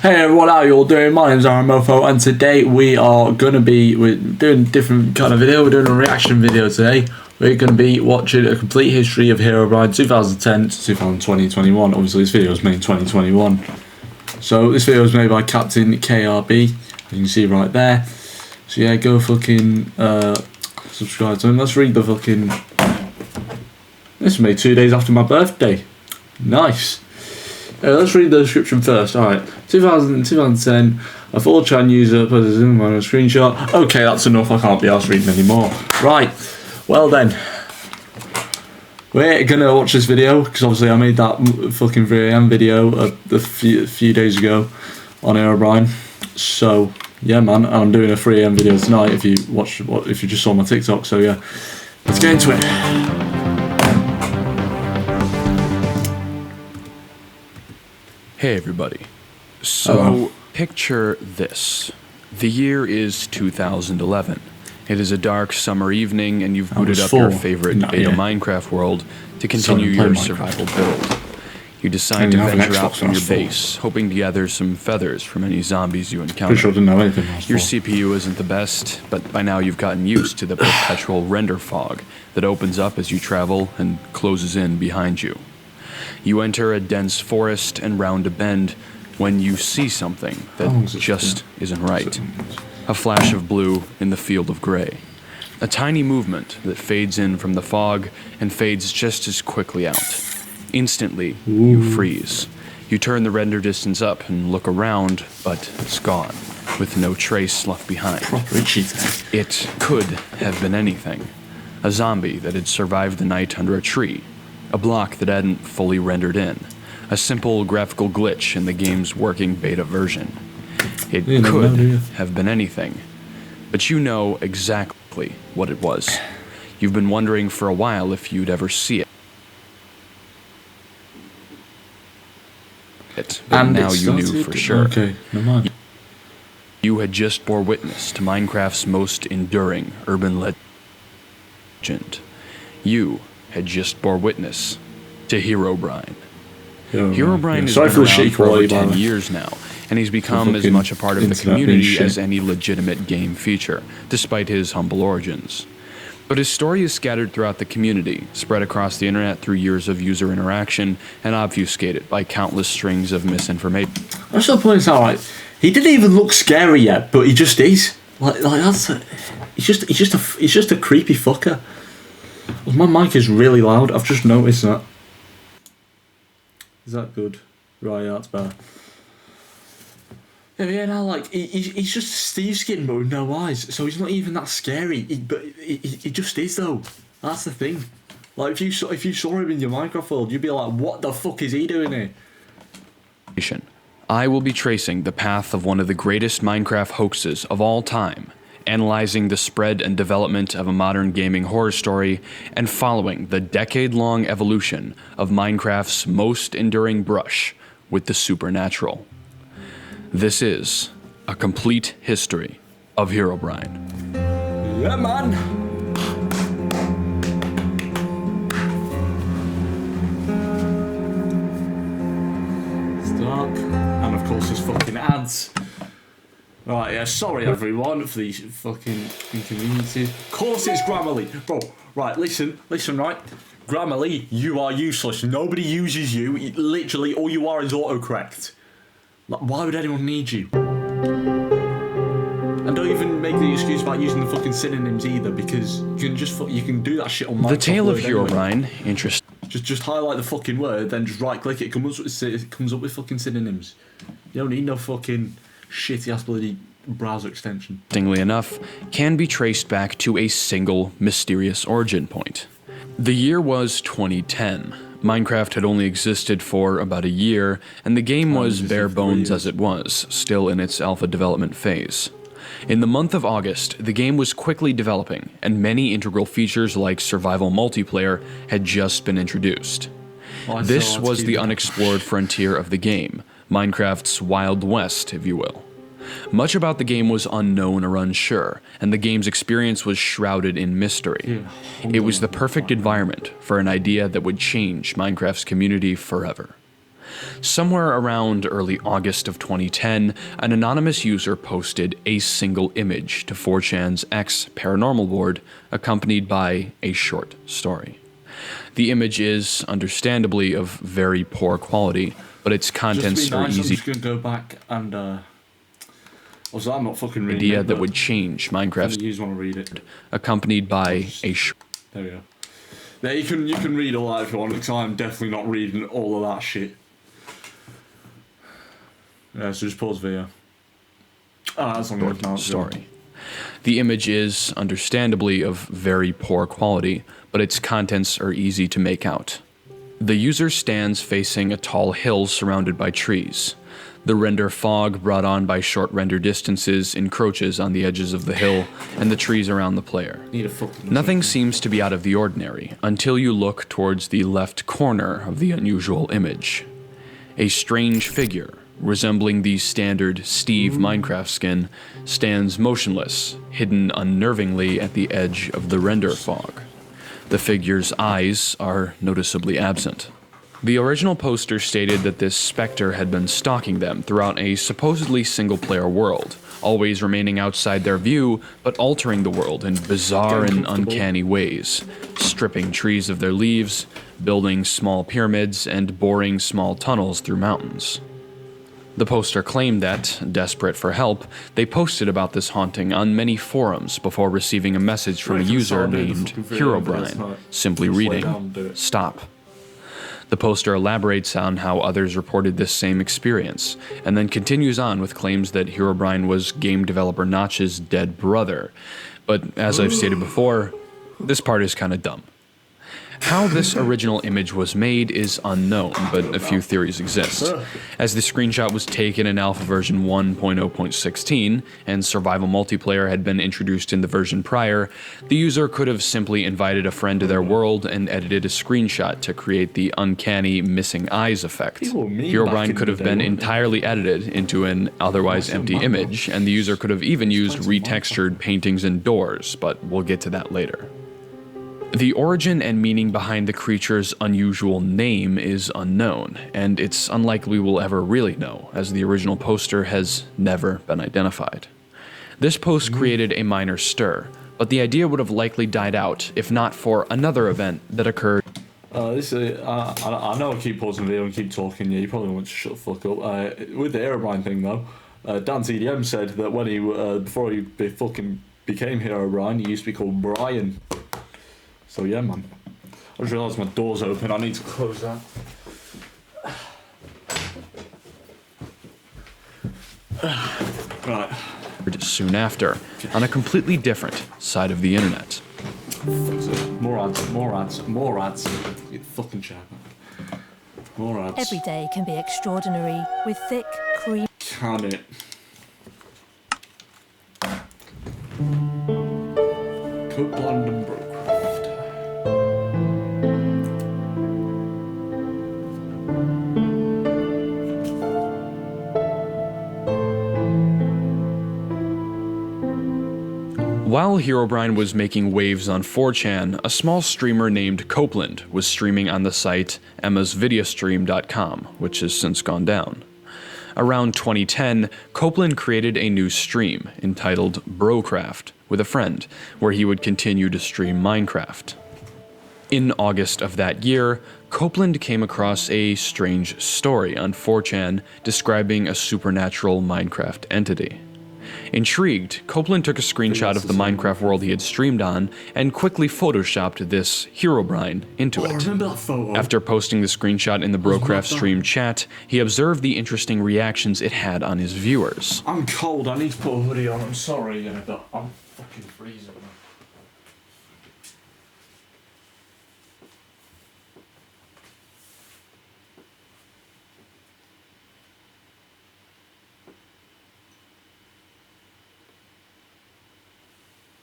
Hey everyone, how you all doing? My name's Mofo, and today we're doing a different kind of video. We're doing a reaction video today. We're going to be watching a complete history of Herobrine 2010 to 2021. Obviously this video was made in 2021. So this video was made by Captain KRB, as you can see right there. So yeah, go fucking subscribe to him. Let's read the fucking... This was made 2 days after my birthday. Nice. Let's read the description first. Alright, 2010, a 4chan user put his in on a screenshot. Okay, that's enough, I can't be arsed reading anymore. Right, well then. We're gonna watch this video, because obviously I made that fucking 3am video a few days ago on Herobrine. So, yeah man, I'm doing a 3am video tonight if you just saw my TikTok, so yeah. Let's get into it. Hey everybody. So, picture this. The year is 2011. It is a dark summer evening and you've booted up your favorite beta Minecraft world to continue your survival build. You decide to venture out from your base, hoping to gather some feathers from any zombies you encounter. Your CPU isn't the best, but by now you've gotten used to the perpetual render fog that opens up as you travel and closes in behind you. You enter a dense forest and round a bend when you see something that just isn't right. A flash of blue in the field of gray. A tiny movement that fades in from the fog and fades just as quickly out. Instantly, you freeze. You turn the render distance up and look around, but it's gone, with no trace left behind. It could have been anything. A zombie that had survived the night under a tree. A block that hadn't fully rendered in. A simple graphical glitch in the game's working beta version. It could have been anything, but you know exactly what it was. You've been wondering for a while if you'd ever see it. But now you knew for sure. Okay, never mind. You had just bore witness to Minecraft's most enduring urban legend. You had just bore witness to Herobrine. Herobrine has been around for over 10 years now, and he's become as much a part of the community as any legitimate game feature, despite his humble origins. But his story is scattered throughout the community, spread across the internet through years of user interaction, and obfuscated by countless strings of misinformation. I just want to point out, like, he didn't even look scary yet, but he just is. Like that's he's just a creepy fucker. My mic is really loud, I've just noticed that. Is that good? Right, yeah, that's better. Yeah, now, like, he's just Steve skin but with no eyes, so he's not even that scary, but he just is, though. That's the thing. Like, if you saw him in your Minecraft world, you'd be like, what the fuck is he doing here? I will be tracing the path of one of the greatest Minecraft hoaxes of all time, analyzing the spread and development of a modern gaming horror story, and following the decade-long evolution of Minecraft's most enduring brush with the supernatural. This is a complete history of Herobrine. Yeah, man! It's dark, and of course there's fucking ads. Right, yeah, sorry everyone for these fucking inconveniences. Of course it's Grammarly. Bro, right, listen, right? Grammarly, you are useless. Nobody uses you. Literally, all you are is autocorrect. Like, why would anyone need you? And don't even make the excuse about using the fucking synonyms either, because you can do that shit on Microsoft. The tale of Word Herobrine, anyway. interesting. Just highlight the fucking word, then just right click it. It comes up with fucking synonyms. You don't need no fucking shitty ass bloody browser extension. Interestingly enough, can be traced back to a single mysterious origin point. The year was 2010. Minecraft had only existed for about a year, and the game was bare bones as it was, still in its alpha development phase. In the month of August, the game was quickly developing, and many integral features like survival multiplayer had just been introduced. This was the unexplored frontier of the game, Minecraft's Wild West, if you will. Much about the game was unknown or unsure, and the game's experience was shrouded in mystery. It was the perfect environment for an idea that would change Minecraft's community forever. Somewhere around early August of 2010, an anonymous user posted a single image to 4chan's X paranormal board, accompanied by a short story. The image is, understandably, of very poor quality, but its contents are easy. I'm just gonna go back and also, I'm not fucking reading idea it, that would change Minecraft. You just want to read it. Accompanied by a there we go. There you can read all that if you want, because I'm definitely not reading all of that shit. Yeah, so just pause the video. That's long enough now. Story. The image is, understandably, of very poor quality, but its contents are easy to make out. The user stands facing a tall hill surrounded by trees. The render fog brought on by short render distances encroaches on the edges of the hill and the trees around the player. Nothing seems to be out of the ordinary until you look towards the left corner of the unusual image. A strange figure, resembling the standard Steve Minecraft skin, stands motionless, hidden unnervingly at the edge of the render fog. The figure's eyes are noticeably absent. The original poster stated that this specter had been stalking them throughout a supposedly single-player world, always remaining outside their view, but altering the world in bizarre and uncanny ways, stripping trees of their leaves, building small pyramids, and boring small tunnels through mountains. The poster claimed that, desperate for help, they posted about this haunting on many forums before receiving a message from a user named Herobrine, simply reading, "Stop." The poster elaborates on how others reported this same experience, and then continues on with claims that Herobrine was game developer Notch's dead brother. But as I've stated before, this part is kinda dumb. How this original image was made is unknown, but a few theories exist. As the screenshot was taken in alpha version 1.0.16, and survival multiplayer had been introduced in the version prior, the user could have simply invited a friend to their world and edited a screenshot to create the uncanny missing eyes effect. Herobrine could have been entirely edited into an otherwise empty image, and the user could have even used retextured paintings indoors, but we'll get to that later. The origin and meaning behind the creature's unusual name is unknown, and it's unlikely we'll ever really know, as the original poster has never been identified. This post created a minor stir, but the idea would have likely died out if not for another event that occurred. I know I keep pausing the video and keep talking, yeah, you probably want to shut the fuck up. With the Herobrine thing though, Dan CDM said that when he, before he fucking became Herobrine, he used to be called Brian. So yeah, man. I just realised my door's open. I need to close that. Right. Soon after, on a completely different side of the internet. More ads, more ads, more ads. You fucking chat. More ads. Every day can be extraordinary with thick, cream. Can it? Copeland and Brookcraft. While Herobrine was making waves on 4chan, a small streamer named Copeland was streaming on the site emmasvideostream.com, which has since gone down. Around 2010, Copeland created a new stream entitled Brokrafft with a friend, where he would continue to stream Minecraft. In August of that year, Copeland came across a strange story on 4chan describing a supernatural Minecraft entity. Intrigued, Copeland took a screenshot of the Minecraft world he had streamed on and quickly photoshopped this Herobrine into it. I remember that photo. After posting the screenshot in the Brokrafft stream chat, he observed the interesting reactions it had on his viewers. I'm cold, I need to put a hoodie on, I'm sorry, but I'm fucking freezing, man.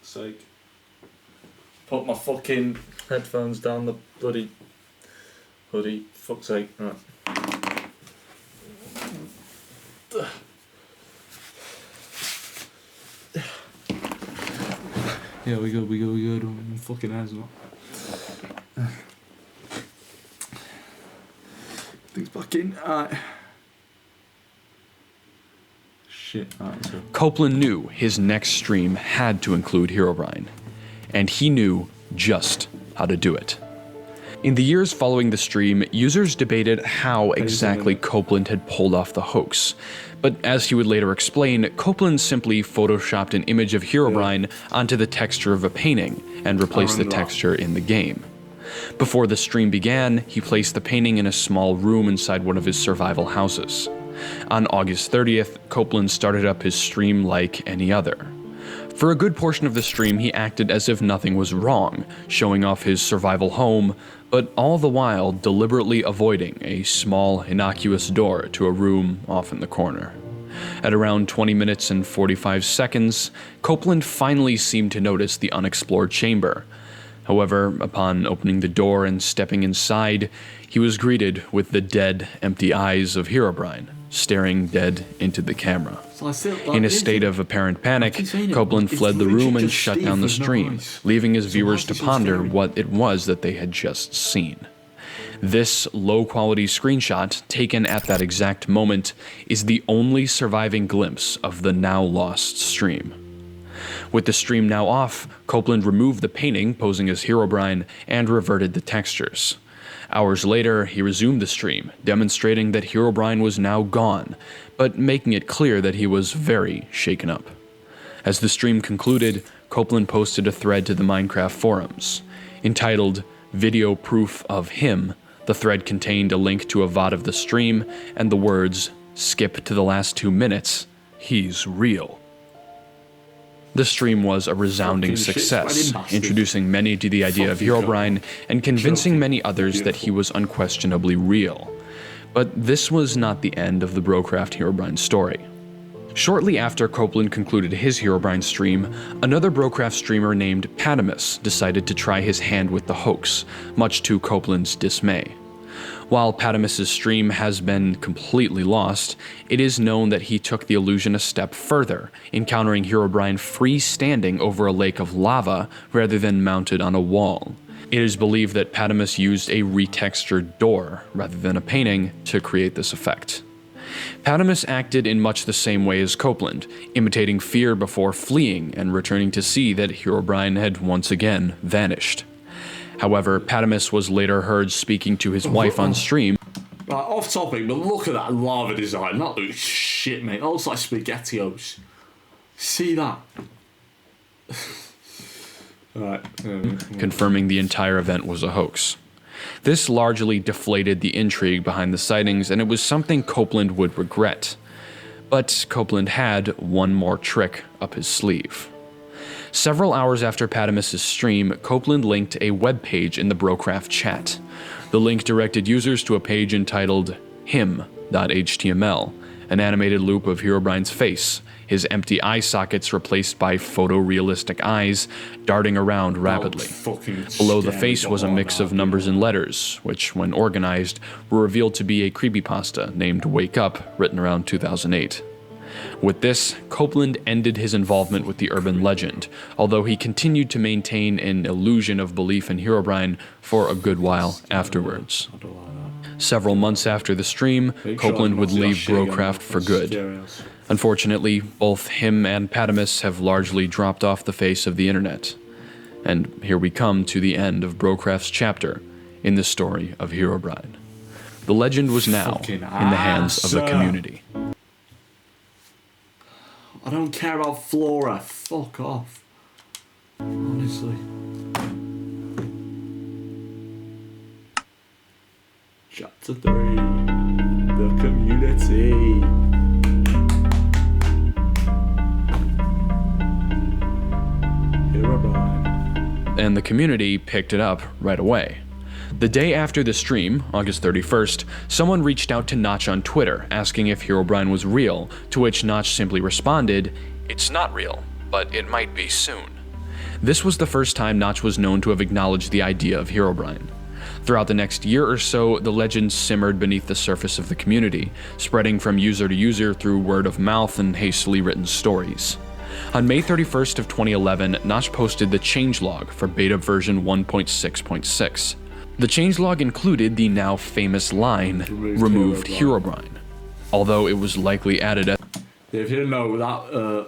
Sake. Put my fucking headphones down the bloody hoodie. Fuck's sake. Right. Yeah, we go. Don't fucking hands up. Things back fucking... Shit, alright, so... Copeland knew his next stream had to include Herobrine, and he knew just how to do it. In the years following the stream, users debated how exactly Copeland had pulled off the hoax. But as he would later explain, Copeland simply photoshopped an image of Herobrine onto the texture of a painting and replaced the texture in the game. Before the stream began, he placed the painting in a small room inside one of his survival houses. On August 30th, Copeland started up his stream like any other. For a good portion of the stream, he acted as if nothing was wrong, showing off his survival home, but all the while deliberately avoiding a small, innocuous door to a room off in the corner. At around 20 minutes and 45 seconds, Copeland finally seemed to notice the unexplored chamber. However, upon opening the door and stepping inside, he was greeted with the dead, empty eyes of Herobrine, staring dead into the camera. In a state of apparent panic, Copeland fled the room and shut down the stream, leaving his viewers to ponder what it was that they had just seen. This low-quality screenshot, taken at that exact moment, is the only surviving glimpse of the now-lost stream. With the stream now off, Copeland removed the painting posing as Herobrine and reverted the textures. Hours later, he resumed the stream, demonstrating that Herobrine was now gone, but making it clear that he was very shaken up. As the stream concluded, Copeland posted a thread to the Minecraft forums. Entitled, "Video Proof of Him," the thread contained a link to a VOD of the stream and the words, "Skip to the last 2 minutes, he's real." The stream was a resounding success, introducing many to the idea of Herobrine and convincing many others that he was unquestionably real. But this was not the end of the Brocraft Herobrine story. Shortly after Copeland concluded his Herobrine stream, another Brocraft streamer named Patamus decided to try his hand with the hoax, much to Copeland's dismay. While Patamus's stream has been completely lost, it is known that he took the illusion a step further, encountering Herobrine freestanding over a lake of lava rather than mounted on a wall. It is believed that Patamus used a retextured door, rather than a painting, to create this effect. Patamus acted in much the same way as Copeland, imitating fear before fleeing and returning to see that Herobrine had once again vanished. However, Patamus was later heard speaking to his wife on stream. Right, off topic, but look at that lava design. That looks shit, mate. That looks like SpaghettiOs. See that? Right. Confirming the entire event was a hoax. This largely deflated the intrigue behind the sightings, and it was something Copeland would regret. But Copeland had one more trick up his sleeve. Several hours after Patamus's stream, Copeland linked a web page in the Brocraft chat. The link directed users to a page entitled him.html, an animated loop of Herobrine's face, his empty eye sockets replaced by photorealistic eyes, darting around rapidly. Below the face was a mix of numbers and letters, which, when organized, were revealed to be a creepypasta named Wake Up, written around 2008. With this, Copeland ended his involvement with the urban legend, although he continued to maintain an illusion of belief in Herobrine for a good while afterwards. Several months after the stream, Copeland would leave Brocraft for good. Unfortunately, both him and Patamus have largely dropped off the face of the internet. And here we come to the end of Brocraft's chapter in the story of Herobrine. The legend was now in the hands of the community. I don't care about Flora. Fuck off. Honestly. Chapter 3. The community. Herobrine. And the community picked it up right away. The day after the stream, August 31st, someone reached out to Notch on Twitter asking if Herobrine was real, to which Notch simply responded, "It's not real, but it might be soon." This was the first time Notch was known to have acknowledged the idea of Herobrine. Throughout the next year or so, the legend simmered beneath the surface of the community, spreading from user to user through word of mouth and hastily written stories. On May 31st of 2011, Notch posted the changelog for beta version 1.6.6. The changelog included the now famous line, "Removed Herobrine," although it was likely added as... Yeah, if you didn't know that,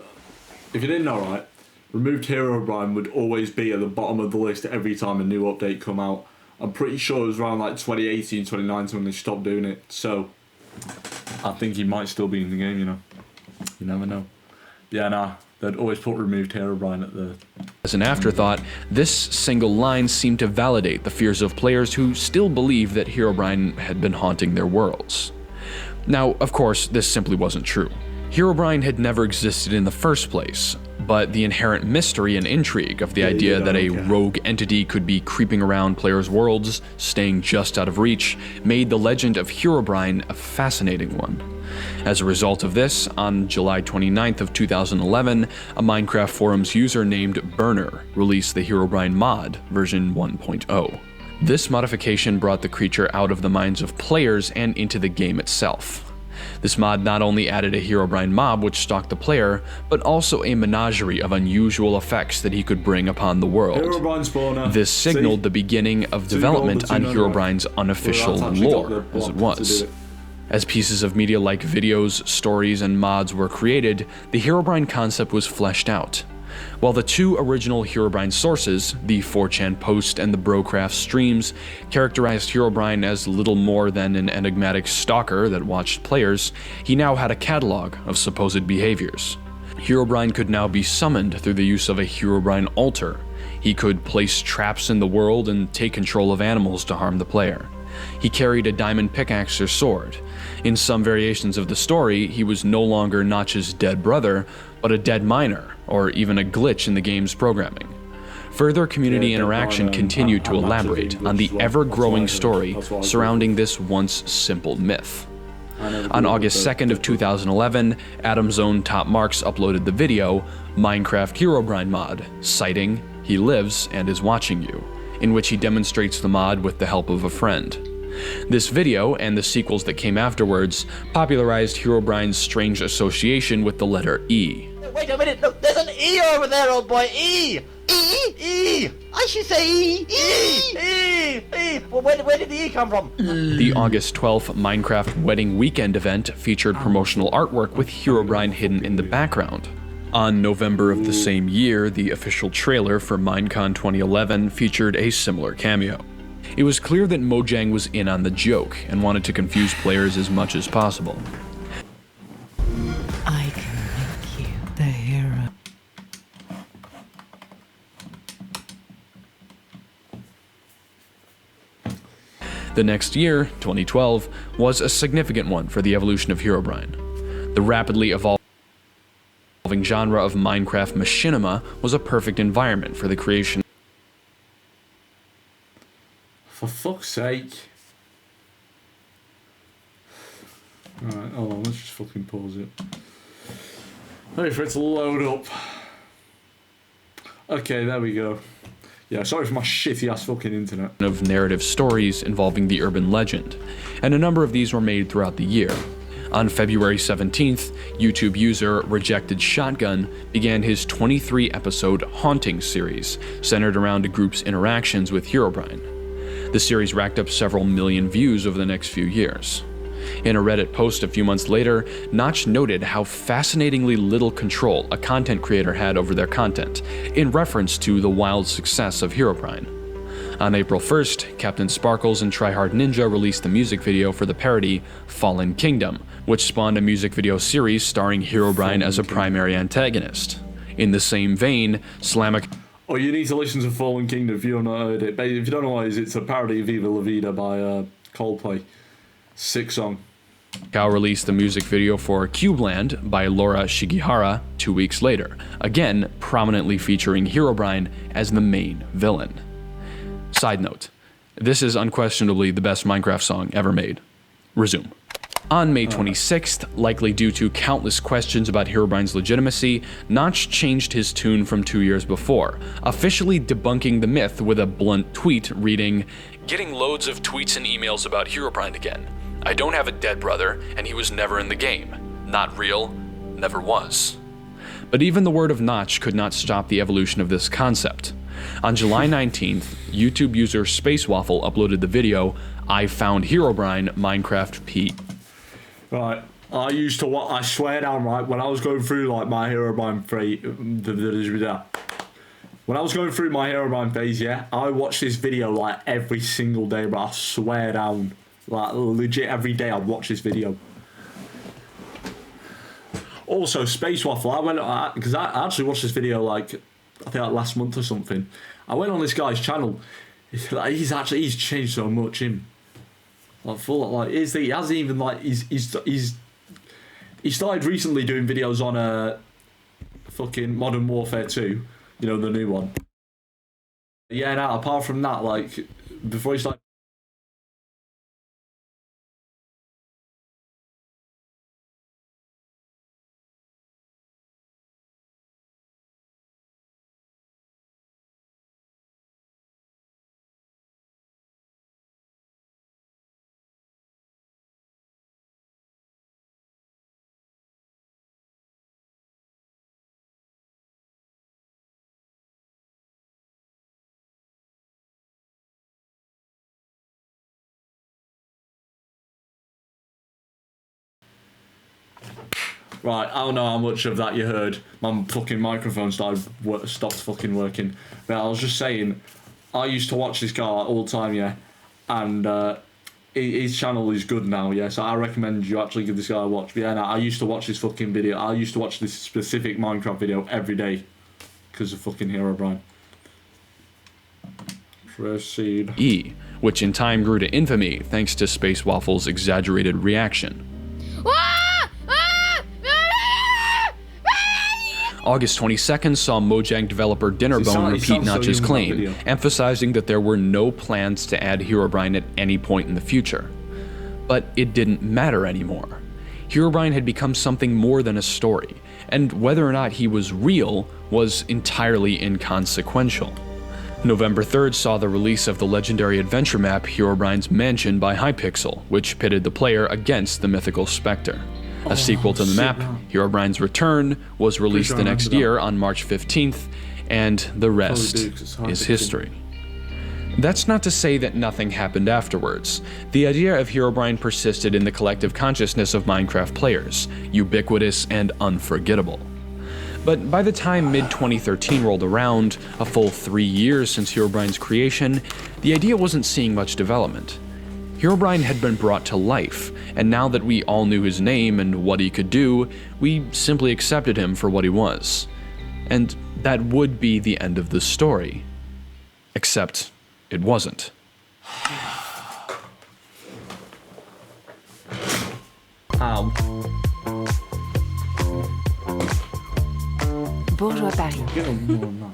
if you didn't know, right, removed Herobrine would always be at the bottom of the list every time a new update come out. I'm pretty sure it was around like 2018, 2019 when they stopped doing it. So I think he might still be in the game, you know. You never know. Yeah, nah, they'd always put removed Herobrine at the... As an afterthought, this single line seemed to validate the fears of players who still believed that Herobrine had been haunting their worlds. Now, of course, this simply wasn't true. Herobrine had never existed in the first place, but the inherent mystery and intrigue of the idea that a rogue entity could be creeping around players' worlds, staying just out of reach, made the legend of Herobrine a fascinating one. As a result of this, on July 29th of 2011, a Minecraft forums user named Burner released the Herobrine mod, version 1.0. This modification brought the creature out of the minds of players and into the game itself. This mod not only added a Herobrine mob which stalked the player, but also a menagerie of unusual effects that he could bring upon the world. This signaled the beginning of development on Herobrine's unofficial lore, as it was. As pieces of media like videos, stories, and mods were created, the Herobrine concept was fleshed out. While the two original Herobrine sources, the 4chan post and the Brocraft streams, characterized Herobrine as little more than an enigmatic stalker that watched players, he now had a catalog of supposed behaviors. Herobrine could now be summoned through the use of a Herobrine altar. He could place traps in the world and take control of animals to harm the player. He carried a diamond pickaxe or sword. In some variations of the story, he was no longer Notch's dead brother, but a dead miner, or even a glitch in the game's programming. Further community interaction continued to elaborate on the ever-growing story surrounding this once simple myth. On August 2nd of 2011, Adam's own Top Marks uploaded the video, Minecraft Herobrine mod, citing, "He lives and is watching you," in which he demonstrates the mod with the help of a friend. This video, and the sequels that came afterwards, popularized Herobrine's strange association with the letter E. Wait a minute, look, there's an E over there, old boy, E! E! E! I should say E! E! E! E! Well, where did the E come from? The August 12th Minecraft Wedding Weekend event featured promotional artwork with Herobrine hidden in the background. On November of the same year, the official trailer for Minecon 2011 featured a similar cameo. It was clear that Mojang was in on the joke and wanted to confuse players as much as possible. I can make you the hero. The next year, 2012, was a significant one for the evolution of Herobrine. The rapidly evolving genre of Minecraft machinima was a perfect environment for the creation. For fuck's sake. Alright, hold on, let's just fucking pause it. Wait for it to load up. Okay, there we go. Yeah, sorry for my shitty ass fucking internet. Of narrative stories involving the urban legend, and a number of these were made throughout the year. On February 17th, YouTube user Rejected Shotgun began his 23-episode Haunting series, centered around a group's interactions with Herobrine. The series racked up several million views over the next few years. In a Reddit post a few months later, Notch noted how fascinatingly little control a content creator had over their content, in reference to the wild success of Herobrine. On April 1st, Captain Sparkles and Tryhard Ninja released the music video for the parody Fallen Kingdom, which spawned a music video series starring Herobrine as a primary antagonist. In the same vein, Slamak... Oh, you need to listen to Fallen Kingdom if you've not heard it. But if you don't know what it is, it's a parody of Viva La Vida by Coldplay. Sick song. Cow released the music video for Cubeland by Laura Shigihara 2 weeks later, again prominently featuring Herobrine as the main villain. Side note, this is unquestionably the best Minecraft song ever made. Resume. On May 26th, likely due to countless questions about Herobrine's legitimacy, Notch changed his tune from 2 years before, officially debunking the myth with a blunt tweet reading, "Getting loads of tweets and emails about Herobrine again. I don't have a dead brother, and he was never in the game. Not real, never was." But even the word of Notch could not stop the evolution of this concept. On July 19th, YouTube user Spacewaffle uploaded the video, "I found Herobrine Minecraft P." Right, I used to I swear down, right, when I was going through like my Herobrine when I was going through my Herobrine phase, yeah, I watched this video like every single day, but I swear down, like legit every day I'd watch this video. Also, Space Waffle, because I actually watched this video like, I think like last month or something. I went on this guy's channel. He's changed so much, him. Like full, like he hasn't even like he started recently doing videos on fucking Modern Warfare 2, you know, the new one. Yeah, now apart from that, like before he started. Right, I don't know how much of that you heard. My fucking microphone stopped fucking working. But I was just saying, I used to watch this guy all the time, yeah, and his channel is good now, yeah. So I recommend you actually give this guy a watch. But yeah, no, I used to watch this fucking video. I used to watch this specific Minecraft video every day because of fucking Herobrine. Proceed. E, which in time grew to infamy thanks to Space Waffle's exaggerated reaction. August 22nd saw Mojang developer Dinnerbone repeat Notch's claim, emphasizing that there were no plans to add Herobrine at any point in the future. But it didn't matter anymore. Herobrine had become something more than a story, and whether or not he was real was entirely inconsequential. November 3rd saw the release of the legendary adventure map Herobrine's Mansion by Hypixel, which pitted the player against the mythical Spectre. A sequel to the map, Herobrine's Return, was released the next year on March 15th, and the rest is history. That's not to say that nothing happened afterwards. The idea of Herobrine persisted in the collective consciousness of Minecraft players, ubiquitous and unforgettable. But by the time mid-2013 rolled around, a full 3 years since Herobrine's creation, the idea wasn't seeing much development. Herobrine had been brought to life, and now that we all knew his name and what he could do, we simply accepted him for what he was. And that would be the end of the story. Except it wasn't. Ow. Bourgeois Paris. Get on more than that.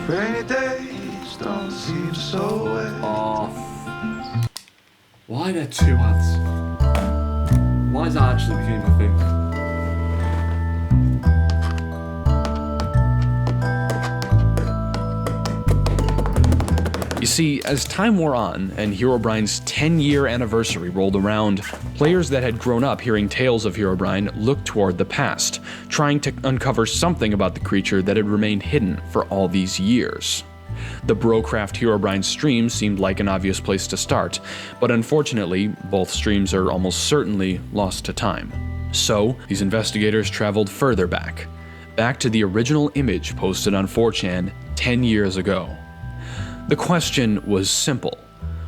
Rainy days don't seem so wet. Oh. Why are there two ads? Why is that actually became a thing? You see, as time wore on and Herobrine's 10-year anniversary rolled around, players that had grown up hearing tales of Herobrine looked toward the past, trying to uncover something about the creature that had remained hidden for all these years. The Brocraft Herobrine stream seemed like an obvious place to start, but unfortunately, both streams are almost certainly lost to time. So, these investigators traveled further back to the original image posted on 4chan 10 years ago. The question was simple.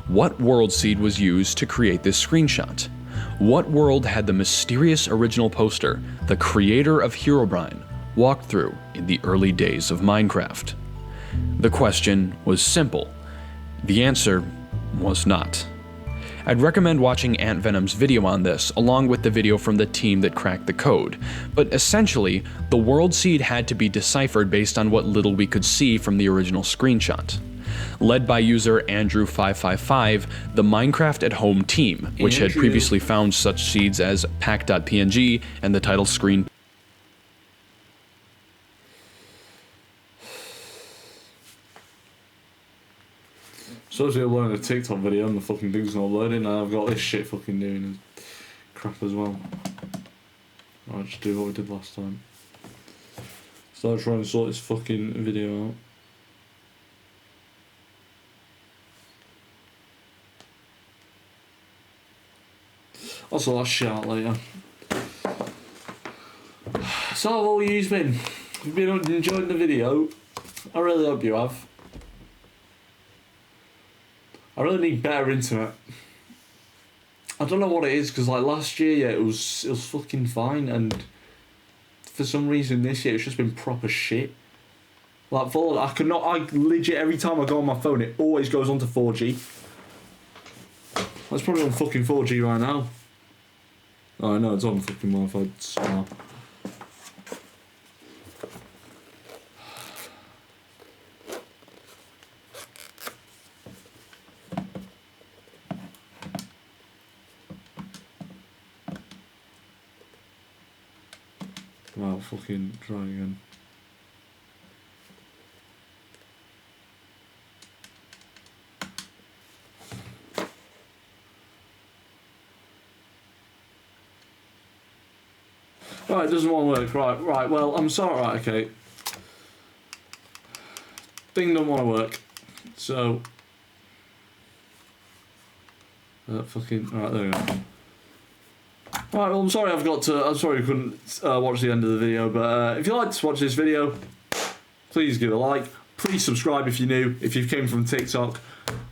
What world seed was used to create this screenshot? What world had the mysterious original poster, the creator of Herobrine, walked through in the early days of Minecraft? The question was simple. The answer was not. I'd recommend watching Ant Venom's video on this, along with the video from the team that cracked the code. But essentially, the world seed had to be deciphered based on what little we could see from the original screenshot. Led by user Andrew555, the Minecraft at Home team, which had previously found such seeds as pack.png and the title screen. So as we're learning a TikTok video and the fucking thing's not loading, and I've got this shit fucking doing crap as well. I'll just do what we did last time. So I'm trying to sort this fucking video out. Also, I'll shout later. So how have all you been? You've been enjoying the video? I really hope you have. I really need better internet. I don't know what it is, because like last year, yeah, it was fucking fine, and for some reason this year it's just been proper shit. Like I legit every time I go on my phone it always goes on to 4G. It's probably on fucking 4G right now. Oh no, it's on fucking Wi-Fi. It's smart. Wow, fucking try again. Right, it doesn't want to work. Right, well, I'm sorry, right, okay. Thing don't want to work. So... fucking... Right, there we go. Right, well, I'm sorry I'm sorry you couldn't watch the end of the video, but if you like to watch this video, please give it a like. Please subscribe if you're new, if you came from TikTok.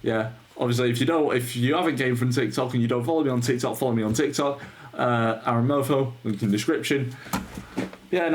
Yeah, obviously, if you haven't came from TikTok and you don't follow me on TikTok, follow me on TikTok. Aaron Mofo, link in the description. Yeah,